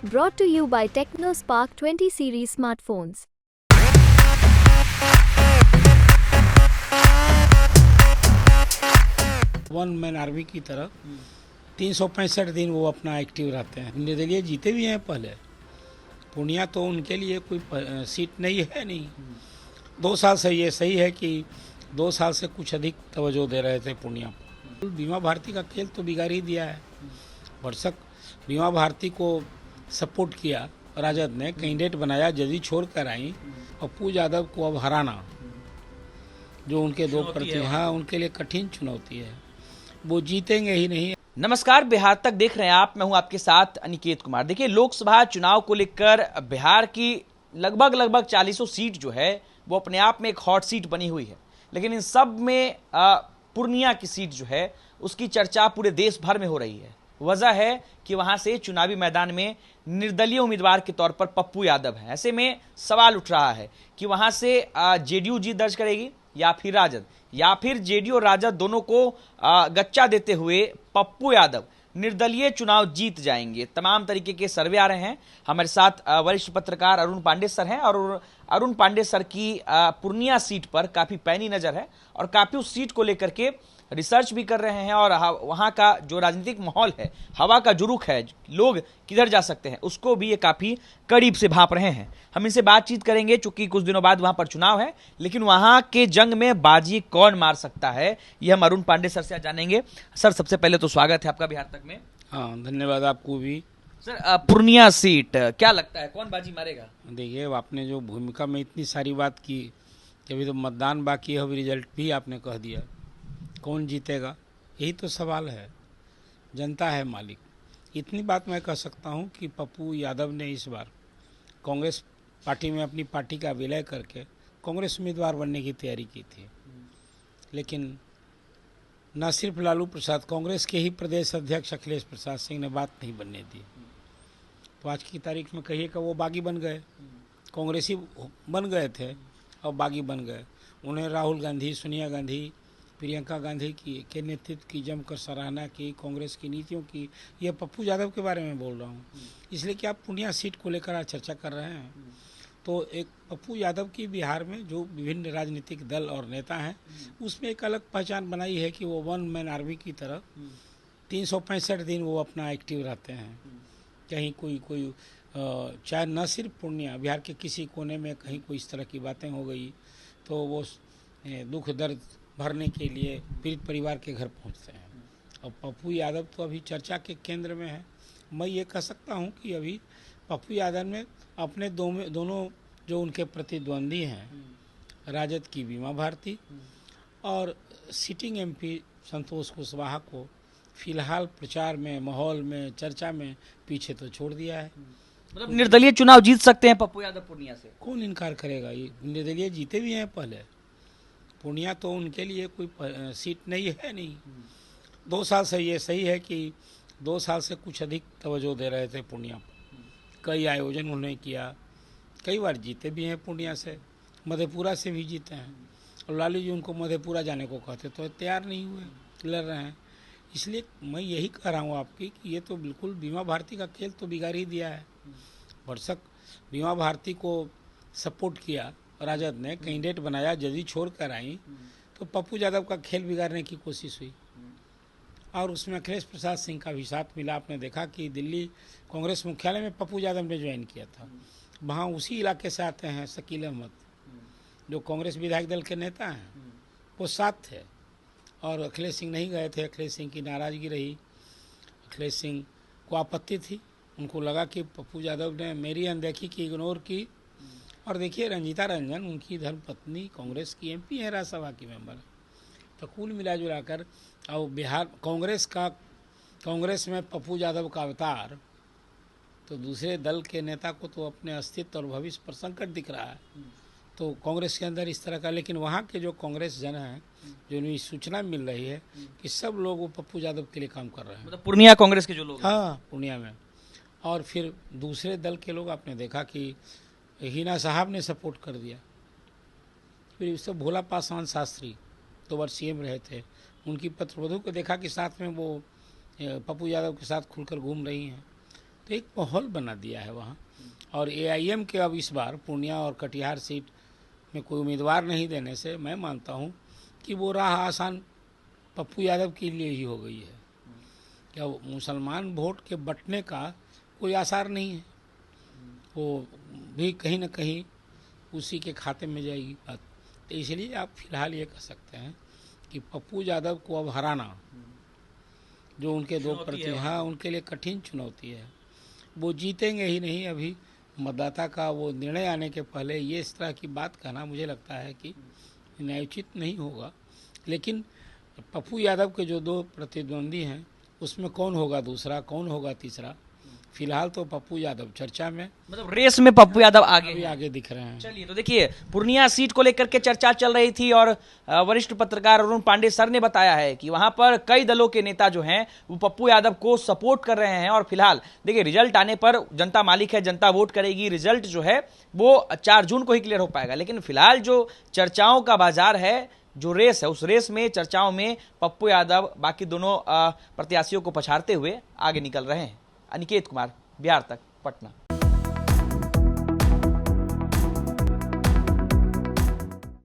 Brought to you by TechnoSpark 20 series smartphones. One man army की तरह 365 दिन वो अपना एक्टिव रहते हैं। निर्दलीय जीते भी हैं पहले। पूर्णिया तो उनके लिए कोई सीट नहीं। 2 साल से ये सही है कि 2 साल से कुछ अधिक तवज्जो दे रहे थे पूर्णिया को। बीमा भारती का खेल तो बिगाड़ ही दिया है। भरसक बीमा भारती को सपोर्ट किया राजद ने, कैंडिडेट बनाया, जदी छोड़ कर आई। पप्पू यादव को अब हराना जो उनके दो प्रति उनके लिए कठिन चुनौती है। वो जीतेंगे ही नहीं। नमस्कार, बिहार तक देख रहे हैं आप। मैं हूं आपके साथ अनिकेत कुमार। देखिए, लोकसभा चुनाव को लेकर बिहार की लगभग 40 सीट जो है वो अपने आप में एक हॉट सीट बनी हुई है, लेकिन इन सब में पूर्णिया की सीट जो है उसकी चर्चा पूरे देश भर में हो रही है। वजह है कि वहां से चुनावी मैदान में निर्दलीय उम्मीदवार के तौर पर पप्पू यादव है। ऐसे में सवाल उठ रहा है कि वहां से जेडीयू जीत दर्ज करेगी या फिर राजद, या फिर जेडीयू और राजद दोनों को गच्चा देते हुए पप्पू यादव निर्दलीय चुनाव जीत जाएंगे। तमाम तरीके के सर्वे आ रहे हैं। हमारे साथ वरिष्ठ पत्रकार अरुण पांडे सर हैं और अरुण पांडे सर की पूर्णिया सीट पर काफी पैनी नजर है और काफी उस सीट को लेकर के रिसर्च भी कर रहे हैं और वहां का जो राजनीतिक माहौल है, हवा का जो रुख है, लोग किधर जा सकते हैं, उसको भी ये काफी करीब से भांप रहे हैं। हम इनसे बातचीत करेंगे, चूंकि कुछ दिनों बाद वहां पर चुनाव है, लेकिन वहां के जंग में बाजी कौन मार सकता है ये हम अरुण पांडे सर से आज जानेंगे। सर, सबसे पहले तो स्वागत है आपका बिहार तक में। हाँ, धन्यवाद आपको भी। सर, पूर्णिया सीट क्या लगता है, कौन बाजी मारेगा? देखिए, आपने जो भूमिका में इतनी सारी बात की कि अभी तो मतदान बाकी है, अभी रिजल्ट भी आपने कह दिया। कौन जीतेगा, यही तो सवाल है। जनता है मालिक। इतनी बात मैं कह सकता हूँ कि पप्पू यादव ने इस बार कांग्रेस पार्टी में अपनी पार्टी का विलय करके कांग्रेस उम्मीदवार बनने की तैयारी की थी, लेकिन न सिर्फ लालू प्रसाद, कांग्रेस के ही प्रदेश अध्यक्ष अखिलेश प्रसाद सिंह ने बात नहीं बनने दी। तो आज की तारीख में कहिए कि वो बागी बन गए। कांग्रेसी बन गए थे और बागी बन गए। उन्हें राहुल गांधी, सोनिया गांधी, प्रियंका गांधी के नेतृत्व की जमकर सराहना की, कांग्रेस की नीतियों की। यह पप्पू यादव के बारे में बोल रहा हूँ, इसलिए कि आप पूर्णिया सीट को लेकर आज चर्चा कर रहे हैं। तो एक पप्पू यादव की बिहार में जो विभिन्न राजनीतिक दल और नेता हैं, उसमें एक अलग पहचान बनाई है कि वो वन मैन आर्मी की तरह 365 दिन वो अपना एक्टिव रहते हैं। कहीं कोई चाहे न सिर्फ पूर्णिया, बिहार के किसी कोने में कहीं कोई इस तरह की बातें हो गई तो वो दुख दर्द भरने के लिए पीड़ित परिवार के घर पहुंचते हैं। और पप्पू यादव तो अभी चर्चा के केंद्र में है। मैं ये कह सकता हूं कि अभी पप्पू यादव ने अपने दोनों जो उनके प्रतिद्वंदी हैं, राजद की बीमा भारती और सिटिंग एमपी संतोष कुशवाहा को फिलहाल प्रचार में, माहौल में, चर्चा में पीछे तो छोड़ दिया है। मतलब निर्दलीय चुनाव जीत सकते हैं पप्पू यादव पूर्णिया से? कौन इनकार करेगा। ये निर्दलीय जीते भी हैं पहले। पूर्णिया तो उनके लिए कोई सीट नहीं। 2 साल से ये सही है कि 2 साल से कुछ अधिक तवज्जो दे रहे थे पूर्णिया पर। कई आयोजन उन्होंने किया, कई बार जीते भी हैं पूर्णिया से, मधेपुरा से भी जीते हैं। और लालू जी उनको मधेपुरा जाने को कहते तो तैयार नहीं हुए, लड़ रहे हैं। इसलिए मैं यही कह रहा हूँ आपकी कि ये तो बिल्कुल बीमा भारती का खेल तो बिगाड़ ही दिया है। भरसक बीमा भारती को सपोर्ट किया राजद ने, कैंडिडेट बनाया, जदी छोड़ कर आई। तो पप्पू यादव का खेल बिगाड़ने की कोशिश हुई और उसमें अखिलेश प्रसाद सिंह का भी साथ मिला। आपने देखा कि दिल्ली कांग्रेस मुख्यालय में पप्पू यादव ने ज्वाइन किया था। वहाँ उसी इलाके से आते हैं शकील अहमद, जो कांग्रेस विधायक दल के नेता हैं, वो साथ थे और अखिलेश सिंह नहीं गए थे। अखिलेश सिंह की नाराज़गी रही। अखिलेश सिंह को आपत्ति थी, उनको लगा कि पप्पू यादव ने मेरी अनदेखी की, इग्नोर की। और देखिए, रंजीता रंजन उनकी धर्मपत्नी कांग्रेस की एमपी है, राज्यसभा की मेंबर। तो कुल मिला जुला कर और बिहार कांग्रेस में पप्पू यादव का अवतार तो दूसरे दल के नेता को तो अपने अस्तित्व और भविष्य पर संकट दिख रहा है। तो कांग्रेस के अंदर इस तरह का, लेकिन वहाँ के जो कांग्रेस जन हैं, जो उन्हें सूचना मिल रही है कि सब लोग वो पप्पू यादव के लिए काम कर रहे हैं। मतलब पूर्णिया कांग्रेस के जो लोग? हाँ, पूर्णिया में। और फिर दूसरे दल के लोग, आपने देखा कि हिना साहब ने सपोर्ट कर दिया। फिर इससे भोला पासवान शास्त्री 2 बार सीएम रहे थे, उनकी पत्रवधू को देखा कि साथ में वो पप्पू यादव के साथ खुलकर घूम रही हैं। तो एक माहौल बना दिया है वहाँ। और एआईएम के अब इस बार पूर्णिया और कटिहार सीट में कोई उम्मीदवार नहीं देने से मैं मानता हूँ कि वो राह आसान पप्पू यादव के लिए ही हो गई है। क्या मुसलमान वोट के बंटने का कोई आसार नहीं है, वो भी कहीं ना कहीं उसी के खाते में जाएगी बात। तो इसलिए आप फिलहाल ये कह सकते हैं कि पप्पू यादव को अब हराना जो उनके दो हाँ उनके लिए कठिन चुनौती है। वो जीतेंगे ही नहीं। अभी मतदाता का वो निर्णय आने के पहले ये इस तरह की बात कहना मुझे लगता है कि न्यायोचित नहीं होगा। लेकिन पप्पू यादव के जो दो प्रतिद्वंदी हैं उसमें कौन होगा दूसरा, कौन होगा तीसरा, फिलहाल तो पप्पू यादव चर्चा में, मतलब रेस में पप्पू यादव आगे दिख रहे हैं। चलिए, तो देखिए पूर्णिया सीट को लेकर के चर्चा चल रही थी और वरिष्ठ पत्रकार अरुण पांडे सर ने बताया है कि वहां पर कई दलों के नेता जो हैं वो पप्पू यादव को सपोर्ट कर रहे हैं। और फिलहाल देखिए रिजल्ट आने पर जनता मालिक है, जनता वोट करेगी। रिजल्ट जो है वो 4 जून को ही क्लियर हो पाएगा। लेकिन फिलहाल जो चर्चाओं का बाजार है, जो रेस है, उस रेस में चर्चाओं में पप्पू यादव बाकी दोनों प्रत्याशियों को पछाड़ते हुए आगे निकल रहे हैं। अनिकेत कुमार, बिहार तक, पटना।